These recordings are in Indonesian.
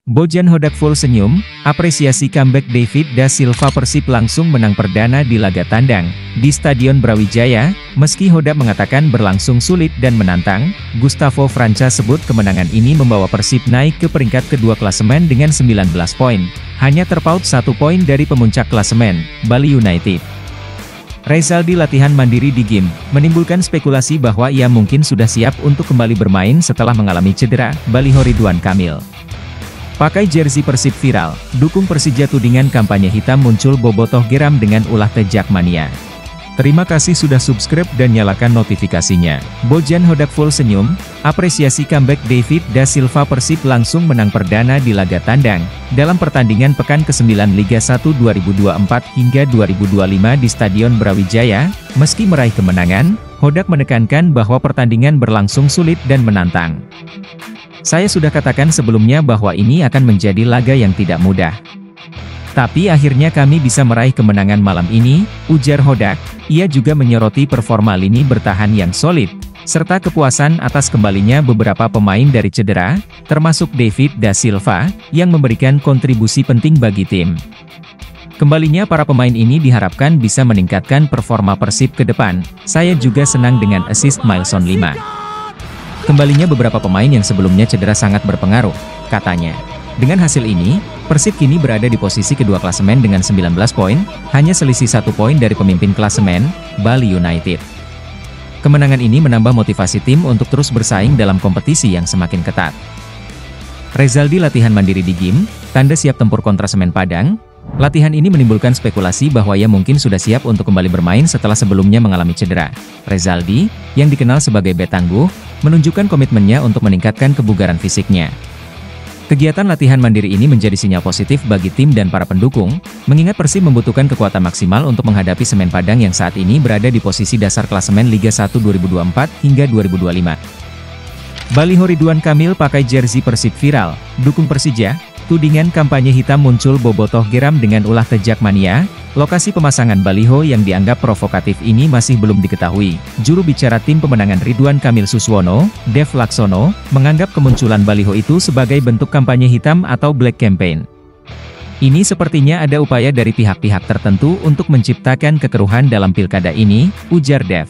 Bojan Hodak full senyum, apresiasi comeback David da Silva. Persib langsung menang perdana di laga tandang di Stadion Brawijaya. Meski Hodak mengatakan berlangsung sulit dan menantang, Gustavo Franca sebut kemenangan ini membawa Persib naik ke peringkat kedua klasemen dengan 19 poin, hanya terpaut 1 poin dari pemuncak klasemen, Bali United. Rezaldi latihan mandiri di GIM, menimbulkan spekulasi bahwa ia mungkin sudah siap untuk kembali bermain setelah mengalami cedera. Baliho Ridwan Kamil pakai jersey Persib viral, dukung Persija. Tudingan kampanye hitam muncul bobotoh geram dengan ulah tejak mania. Terima kasih sudah subscribe dan nyalakan notifikasinya. Bojan Hodak full senyum, apresiasi comeback David da Silva. Persib langsung menang perdana di laga tandang dalam pertandingan pekan ke-9 Liga 1 2024 hingga 2025 di Stadion Brawijaya. Meski meraih kemenangan, Hodak menekankan bahwa pertandingan berlangsung sulit dan menantang. Saya sudah katakan sebelumnya bahwa ini akan menjadi laga yang tidak mudah. Tapi akhirnya kami bisa meraih kemenangan malam ini, ujar Hodak. Ia juga menyoroti performa lini bertahan yang solid, serta kepuasan atas kembalinya beberapa pemain dari cedera, termasuk David da Silva, yang memberikan kontribusi penting bagi tim. Kembalinya para pemain ini diharapkan bisa meningkatkan performa Persib ke depan. Saya juga senang dengan assist milestone 5. Kembalinya beberapa pemain yang sebelumnya cedera sangat berpengaruh, katanya. Dengan hasil ini, Persib kini berada di posisi kedua klasemen dengan 19 poin, hanya selisih 1 poin dari pemimpin klasemen, Bali United. Kemenangan ini menambah motivasi tim untuk terus bersaing dalam kompetisi yang semakin ketat. Rezaldi latihan mandiri di GIM, tanda siap tempur kontra Semen Padang. Latihan ini menimbulkan spekulasi bahwa ia mungkin sudah siap untuk kembali bermain setelah sebelumnya mengalami cedera. Rezaldi, yang dikenal sebagai bek tangguh, menunjukkan komitmennya untuk meningkatkan kebugaran fisiknya. Kegiatan latihan mandiri ini menjadi sinyal positif bagi tim dan para pendukung, mengingat Persib membutuhkan kekuatan maksimal untuk menghadapi Semen Padang yang saat ini berada di posisi dasar klasemen Liga 1 2024 hingga 2025. Baliho Ridwan Kamil pakai jersey Persib viral, dukung Persija. Tudingan kampanye hitam muncul bobotoh geram dengan ulah tejak mania. Lokasi pemasangan baliho yang dianggap provokatif ini masih belum diketahui. Juru bicara tim pemenangan Ridwan Kamil Suswono, Dev Laksono, menganggap kemunculan baliho itu sebagai bentuk kampanye hitam atau black campaign. Ini sepertinya ada upaya dari pihak-pihak tertentu untuk menciptakan kekeruhan dalam pilkada ini, ujar Dev.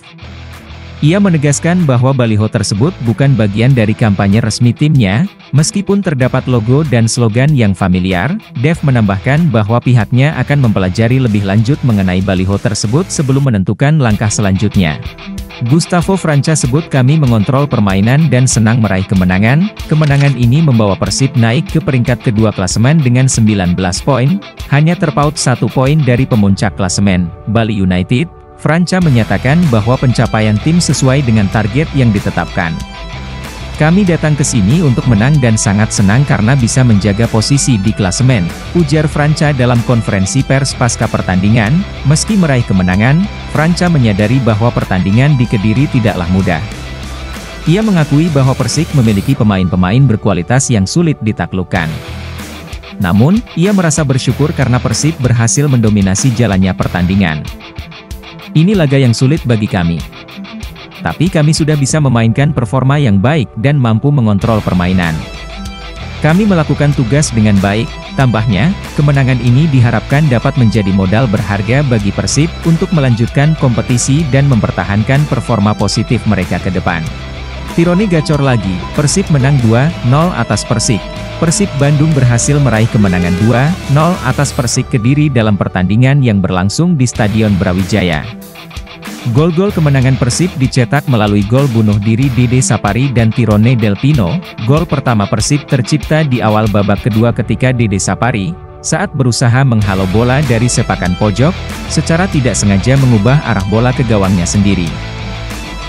Ia menegaskan bahwa baliho tersebut bukan bagian dari kampanye resmi timnya, meskipun terdapat logo dan slogan yang familiar. Dev menambahkan bahwa pihaknya akan mempelajari lebih lanjut mengenai baliho tersebut sebelum menentukan langkah selanjutnya. Gustavo Franca sebut kami mengontrol permainan dan senang meraih kemenangan. Kemenangan ini membawa Persib naik ke peringkat kedua klasemen dengan 19 poin, hanya terpaut 1 poin dari pemuncak klasemen, Bali United. Franca menyatakan bahwa pencapaian tim sesuai dengan target yang ditetapkan. Kami datang ke sini untuk menang dan sangat senang karena bisa menjaga posisi di klasemen, ujar Franca dalam konferensi pers pasca pertandingan. Meski meraih kemenangan, Franca menyadari bahwa pertandingan di Kediri tidaklah mudah. Ia mengakui bahwa Persik memiliki pemain-pemain berkualitas yang sulit ditaklukkan. Namun, ia merasa bersyukur karena Persib berhasil mendominasi jalannya pertandingan. Ini laga yang sulit bagi kami. Tapi kami sudah bisa memainkan performa yang baik dan mampu mengontrol permainan. Kami melakukan tugas dengan baik, tambahnya. Kemenangan ini diharapkan dapat menjadi modal berharga bagi Persib untuk melanjutkan kompetisi dan mempertahankan performa positif mereka ke depan. Tirone gacor lagi, Persib menang 2-0 atas Persik. Persib Bandung berhasil meraih kemenangan 2-0 atas Persik Kediri dalam pertandingan yang berlangsung di Stadion Brawijaya. Gol-gol kemenangan Persib dicetak melalui gol bunuh diri Dede Sapari dan Tirone Del Pino. Gol pertama Persib tercipta di awal babak kedua ketika Dede Sapari, saat berusaha menghalau bola dari sepakan pojok, secara tidak sengaja mengubah arah bola ke gawangnya sendiri.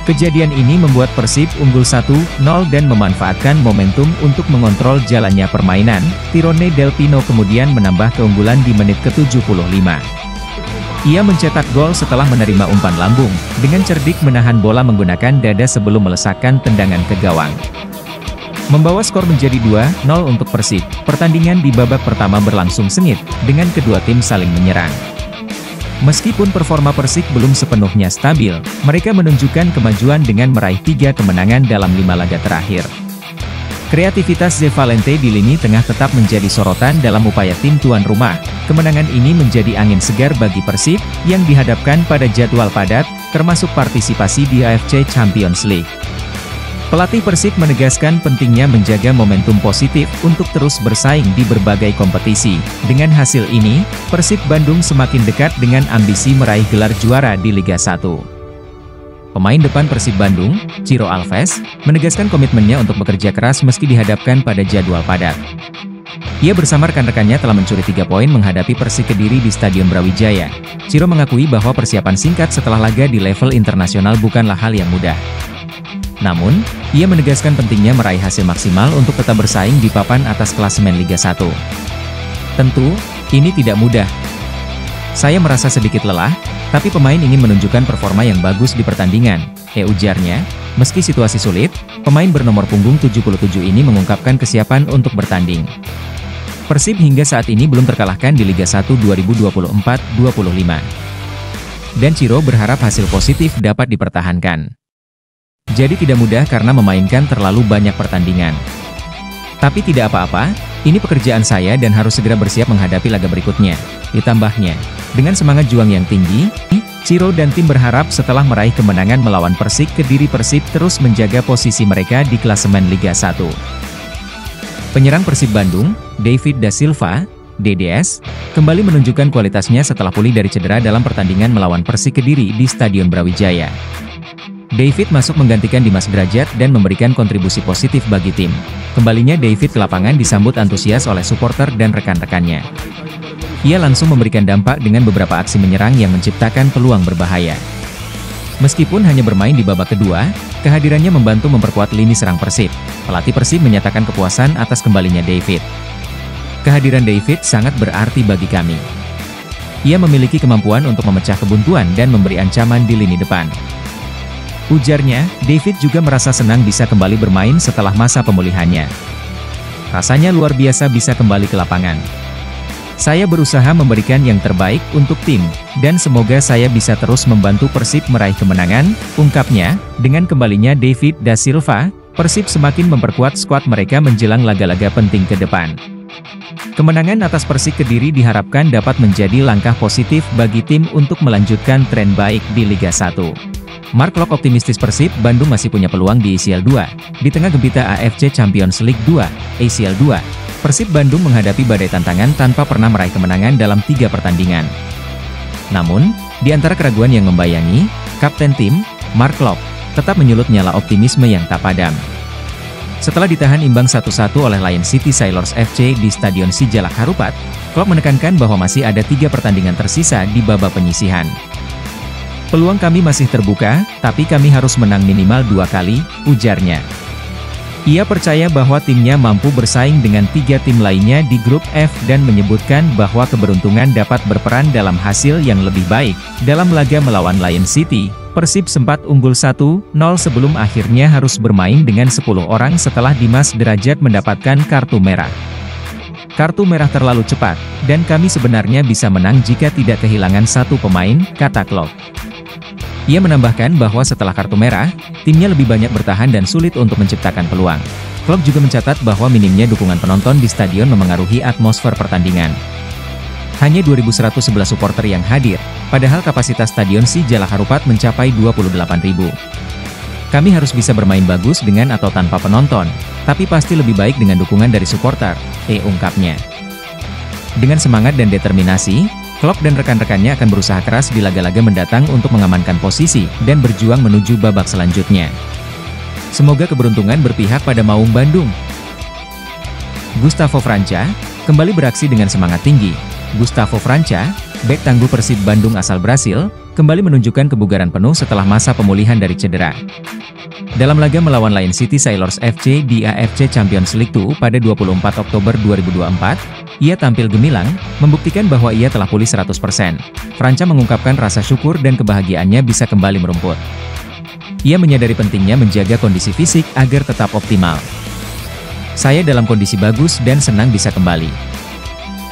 Kejadian ini membuat Persib unggul 1-0 dan memanfaatkan momentum untuk mengontrol jalannya permainan. Tirone Del Pino kemudian menambah keunggulan di menit ke-75. Ia mencetak gol setelah menerima umpan lambung, dengan cerdik menahan bola menggunakan dada sebelum melesakkan tendangan ke gawang. Membawa skor menjadi 2-0 untuk Persib. Pertandingan di babak pertama berlangsung sengit, dengan kedua tim saling menyerang. Meskipun performa Persik belum sepenuhnya stabil, mereka menunjukkan kemajuan dengan meraih 3 kemenangan dalam 5 laga terakhir. Kreativitas De Valente di lini tengah tetap menjadi sorotan dalam upaya tim tuan rumah. Kemenangan ini menjadi angin segar bagi Persib, yang dihadapkan pada jadwal padat, termasuk partisipasi di AFC Champions League. Pelatih Persib menegaskan pentingnya menjaga momentum positif untuk terus bersaing di berbagai kompetisi. Dengan hasil ini, Persib Bandung semakin dekat dengan ambisi meraih gelar juara di Liga 1. Pemain depan Persib Bandung, Ciro Alves, menegaskan komitmennya untuk bekerja keras meski dihadapkan pada jadwal padat. Ia bersama rekan-rekannya telah mencuri 3 poin menghadapi Persik Kediri di Stadion Brawijaya. Ciro mengakui bahwa persiapan singkat setelah laga di level internasional bukanlah hal yang mudah. Namun, ia menegaskan pentingnya meraih hasil maksimal untuk tetap bersaing di papan atas klasemen Liga 1. Tentu, ini tidak mudah. Saya merasa sedikit lelah, tapi pemain ingin menunjukkan performa yang bagus di pertandingan, ujarnya. Meski situasi sulit, pemain bernomor punggung 77 ini mengungkapkan kesiapan untuk bertanding. Persib hingga saat ini belum terkalahkan di Liga 1 2024-25. Dan Ciro berharap hasil positif dapat dipertahankan. Jadi tidak mudah karena memainkan terlalu banyak pertandingan. Tapi tidak apa-apa, ini pekerjaan saya dan harus segera bersiap menghadapi laga berikutnya, ditambahnya. Dengan semangat juang yang tinggi, Ciro dan tim berharap setelah meraih kemenangan melawan Persik Kediri, Persib terus menjaga posisi mereka di klasemen Liga 1. Penyerang Persib Bandung, David Da Silva, DDS, kembali menunjukkan kualitasnya setelah pulih dari cedera dalam pertandingan melawan Persik Kediri di Stadion Brawijaya. David masuk menggantikan Dimas Derajat dan memberikan kontribusi positif bagi tim. Kembalinya David ke lapangan disambut antusias oleh supporter dan rekan-rekannya. Ia langsung memberikan dampak dengan beberapa aksi menyerang yang menciptakan peluang berbahaya. Meskipun hanya bermain di babak kedua, kehadirannya membantu memperkuat lini serang Persib. Pelatih Persib menyatakan kepuasan atas kembalinya David. Kehadiran David sangat berarti bagi kami. Ia memiliki kemampuan untuk memecah kebuntuan dan memberi ancaman di lini depan. Ujarnya, David juga merasa senang bisa kembali bermain setelah masa pemulihannya. Rasanya luar biasa bisa kembali ke lapangan. Saya berusaha memberikan yang terbaik untuk tim, dan semoga saya bisa terus membantu Persib meraih kemenangan, ungkapnya. Dengan kembalinya David Da Silva, Persib semakin memperkuat skuad mereka menjelang laga-laga penting ke depan. Kemenangan atas Persik Kediri diharapkan dapat menjadi langkah positif bagi tim untuk melanjutkan tren baik di Liga 1. Mark Klok optimistis Persib Bandung masih punya peluang di ACL 2. Di tengah gempita AFC Champions League 2, ACL 2, Persib Bandung menghadapi badai tantangan tanpa pernah meraih kemenangan dalam 3 pertandingan. Namun, di antara keraguan yang membayangi, Kapten tim, Mark Klok, tetap menyulut nyala optimisme yang tak padam. Setelah ditahan imbang 1-1 oleh Lion City Sailors FC di Stadion Sijalak Harupat, Klok menekankan bahwa masih ada 3 pertandingan tersisa di babak penyisihan. Peluang kami masih terbuka, tapi kami harus menang minimal 2 kali, ujarnya. Ia percaya bahwa timnya mampu bersaing dengan 3 tim lainnya di grup F dan menyebutkan bahwa keberuntungan dapat berperan dalam hasil yang lebih baik. Dalam laga melawan Lion City, Persib sempat unggul 1-0 sebelum akhirnya harus bermain dengan 10 orang setelah Dimas Derajat mendapatkan kartu merah. Kartu merah terlalu cepat, dan kami sebenarnya bisa menang jika tidak kehilangan 1 pemain, kata Klok. Ia menambahkan bahwa setelah kartu merah, timnya lebih banyak bertahan dan sulit untuk menciptakan peluang. Klok juga mencatat bahwa minimnya dukungan penonton di stadion memengaruhi atmosfer pertandingan. Hanya 2.111 supporter yang hadir, padahal kapasitas Stadion Sijalak Harupat mencapai 28.000. Kami harus bisa bermain bagus dengan atau tanpa penonton, tapi pasti lebih baik dengan dukungan dari supporter, ungkapnya. Dengan semangat dan determinasi, Klok dan rekan-rekannya akan berusaha keras di laga-laga mendatang untuk mengamankan posisi dan berjuang menuju babak selanjutnya. Semoga keberuntungan berpihak pada Maung Bandung. Gustavo Franca kembali beraksi dengan semangat tinggi. Gustavo Franca, bek tangguh Persib Bandung asal Brasil, kembali menunjukkan kebugaran penuh setelah masa pemulihan dari cedera. Dalam laga melawan Lion City Sailors FC di AFC Champions League 2 pada 24 Oktober 2024, ia tampil gemilang, membuktikan bahwa ia telah pulih 100%. Franca mengungkapkan rasa syukur dan kebahagiaannya bisa kembali merumput. Ia menyadari pentingnya menjaga kondisi fisik agar tetap optimal. Saya dalam kondisi bagus dan senang bisa kembali.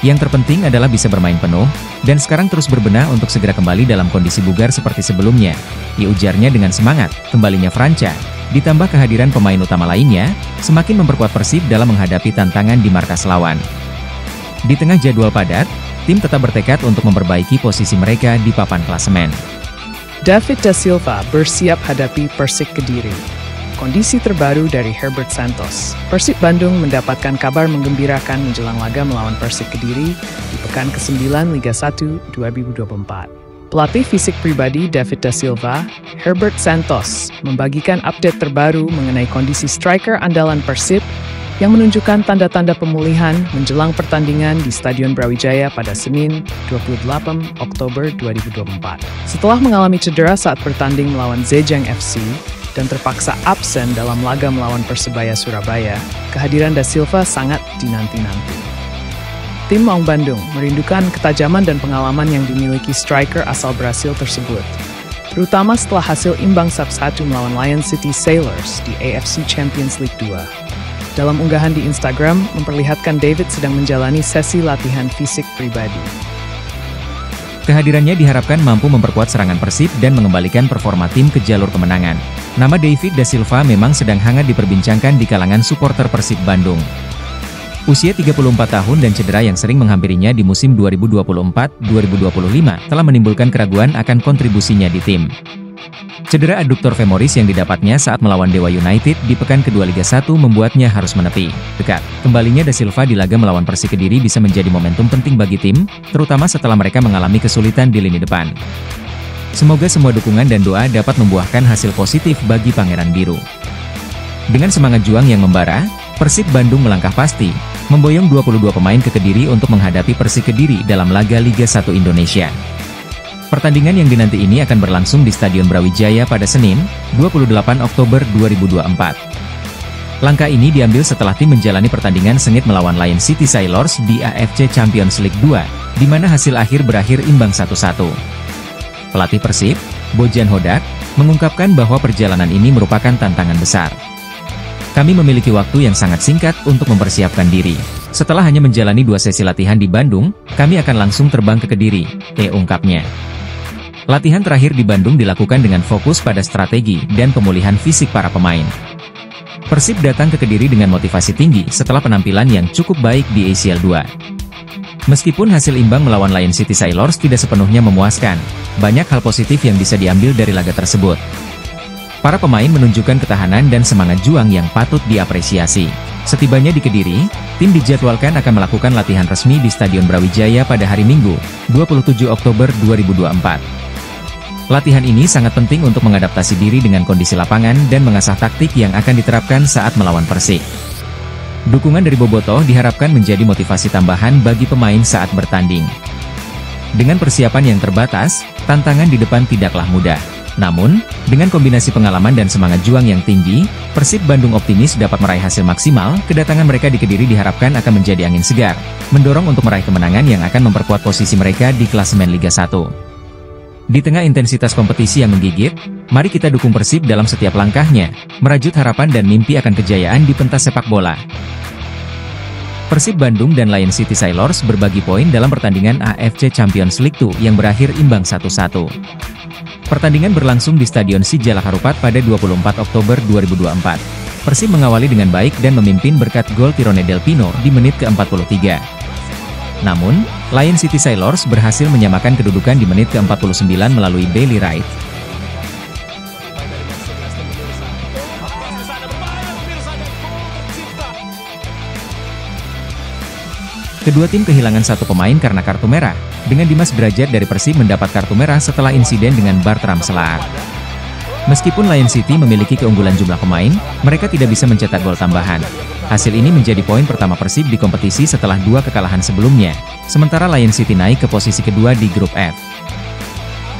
Yang terpenting adalah bisa bermain penuh, dan sekarang terus berbenah untuk segera kembali dalam kondisi bugar seperti sebelumnya. Ujarnya dengan semangat. Kembalinya Franca, ditambah kehadiran pemain utama lainnya, semakin memperkuat Persib dalam menghadapi tantangan di markas lawan. Di tengah jadwal padat, tim tetap bertekad untuk memperbaiki posisi mereka di papan klasemen. David da Silva bersiap hadapi Persik Kediri. Kondisi terbaru dari Herbert Santos. Persib Bandung mendapatkan kabar menggembirakan menjelang laga melawan Persik Kediri di pekan ke-9 Liga 1 2024. Pelatih fisik pribadi David da Silva, Herbert Santos, membagikan update terbaru mengenai kondisi striker andalan Persib yang menunjukkan tanda-tanda pemulihan menjelang pertandingan di Stadion Brawijaya pada Senin, 28 Oktober 2024. Setelah mengalami cedera saat bertanding melawan Zhejiang FC dan terpaksa absen dalam laga melawan Persebaya Surabaya, kehadiran da Silva sangat dinanti-nanti. Tim Maung Bandung merindukan ketajaman dan pengalaman yang dimiliki striker asal Brasil tersebut, terutama setelah hasil imbang 1-1 melawan Lion City Sailors di AFC Champions League 2. Dalam unggahan di Instagram, memperlihatkan David sedang menjalani sesi latihan fisik pribadi. Kehadirannya diharapkan mampu memperkuat serangan Persib dan mengembalikan performa tim ke jalur kemenangan. Nama David da Silva memang sedang hangat diperbincangkan di kalangan supporter Persib Bandung. Usia 34 tahun dan cedera yang sering menghampirinya di musim 2024-2025 telah menimbulkan keraguan akan kontribusinya di tim. Cedera aduktor femoris yang didapatnya saat melawan Dewa United di pekan kedua Liga 1 membuatnya harus menepi. Kembalinya da Silva di laga melawan Persik Kediri bisa menjadi momentum penting bagi tim, terutama setelah mereka mengalami kesulitan di lini depan. Semoga semua dukungan dan doa dapat membuahkan hasil positif bagi Pangeran Biru. Dengan semangat juang yang membara, Persib Bandung melangkah pasti, memboyong 22 pemain ke Kediri untuk menghadapi Persik Kediri dalam laga Liga 1 Indonesia. Pertandingan yang dinanti ini akan berlangsung di Stadion Brawijaya pada Senin, 28 Oktober 2024. Langkah ini diambil setelah tim menjalani pertandingan sengit melawan Lion City Sailors di AFC Champions League 2, di mana hasil akhir berakhir imbang 1-1. Pelatih Persib, Bojan Hodak, mengungkapkan bahwa perjalanan ini merupakan tantangan besar. Kami memiliki waktu yang sangat singkat untuk mempersiapkan diri. Setelah hanya menjalani 2 sesi latihan di Bandung, kami akan langsung terbang ke Kediri, ungkapnya. Latihan terakhir di Bandung dilakukan dengan fokus pada strategi dan pemulihan fisik para pemain. Persib datang ke Kediri dengan motivasi tinggi setelah penampilan yang cukup baik di ACL 2. Meskipun hasil imbang melawan Lion City Sailors tidak sepenuhnya memuaskan, banyak hal positif yang bisa diambil dari laga tersebut. Para pemain menunjukkan ketahanan dan semangat juang yang patut diapresiasi. Setibanya di Kediri, tim dijadwalkan akan melakukan latihan resmi di Stadion Brawijaya pada hari Minggu, 27 Oktober 2024. Latihan ini sangat penting untuk mengadaptasi diri dengan kondisi lapangan dan mengasah taktik yang akan diterapkan saat melawan Persik. Dukungan dari Bobotoh diharapkan menjadi motivasi tambahan bagi pemain saat bertanding. Dengan persiapan yang terbatas, tantangan di depan tidaklah mudah. Namun, dengan kombinasi pengalaman dan semangat juang yang tinggi, Persib Bandung optimis dapat meraih hasil maksimal. Kedatangan mereka di Kediri diharapkan akan menjadi angin segar, mendorong untuk meraih kemenangan yang akan memperkuat posisi mereka di klasemen Liga 1. Di tengah intensitas kompetisi yang menggigit, mari kita dukung Persib dalam setiap langkahnya, merajut harapan dan mimpi akan kejayaan di pentas sepak bola. Persib Bandung dan Lion City Sailors berbagi poin dalam pertandingan AFC Champions League 2 yang berakhir imbang 1-1. Pertandingan berlangsung di Stadion Sijalak Harupat pada 24 Oktober 2024. Persib mengawali dengan baik dan memimpin berkat gol Tirone Del Pino di menit ke-43. Namun, Lion City Sailors berhasil menyamakan kedudukan di menit ke-49 melalui Bailey Wright. Kedua tim kehilangan satu pemain karena kartu merah, dengan Dimas Brajat dari Persib mendapat kartu merah setelah insiden dengan Bartram Selar. Meskipun Lion City memiliki keunggulan jumlah pemain, mereka tidak bisa mencetak gol tambahan. Hasil ini menjadi poin pertama Persib di kompetisi setelah 2 kekalahan sebelumnya, sementara Lion City naik ke posisi kedua di grup F.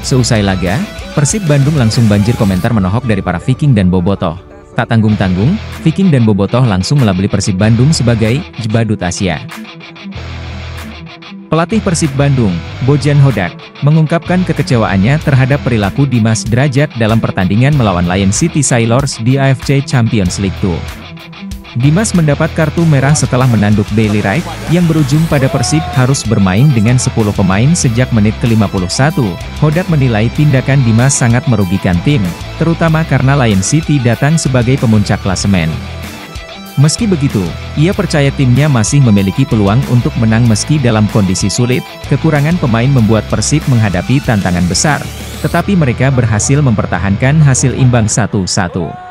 Seusai laga, Persib Bandung langsung banjir komentar menohok dari para Viking dan Bobotoh. Tak tanggung-tanggung, Viking dan Bobotoh langsung melabeli Persib Bandung sebagai Jebadut Asia. Pelatih Persib Bandung, Bojan Hodak, mengungkapkan kekecewaannya terhadap perilaku Dimas Brajat dalam pertandingan melawan Lion City Sailors di AFC Champions League 2. Dimas mendapat kartu merah setelah menanduk Bailey Wright, yang berujung pada Persib harus bermain dengan 10 pemain sejak menit ke-51. Hodak menilai tindakan Dimas sangat merugikan tim, terutama karena Lion City datang sebagai pemuncak klasemen. Meski begitu, ia percaya timnya masih memiliki peluang untuk menang meski dalam kondisi sulit. Kekurangan pemain membuat Persib menghadapi tantangan besar, tetapi mereka berhasil mempertahankan hasil imbang 1-1.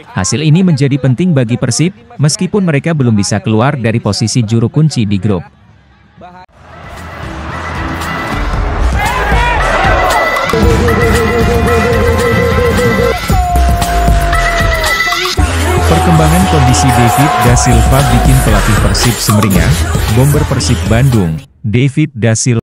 Hasil ini menjadi penting bagi Persib, meskipun mereka belum bisa keluar dari posisi juru kunci di grup. Perkembangan kondisi David da Silva bikin pelatih Persib sumringah. Bomber Persib Bandung, David da Silva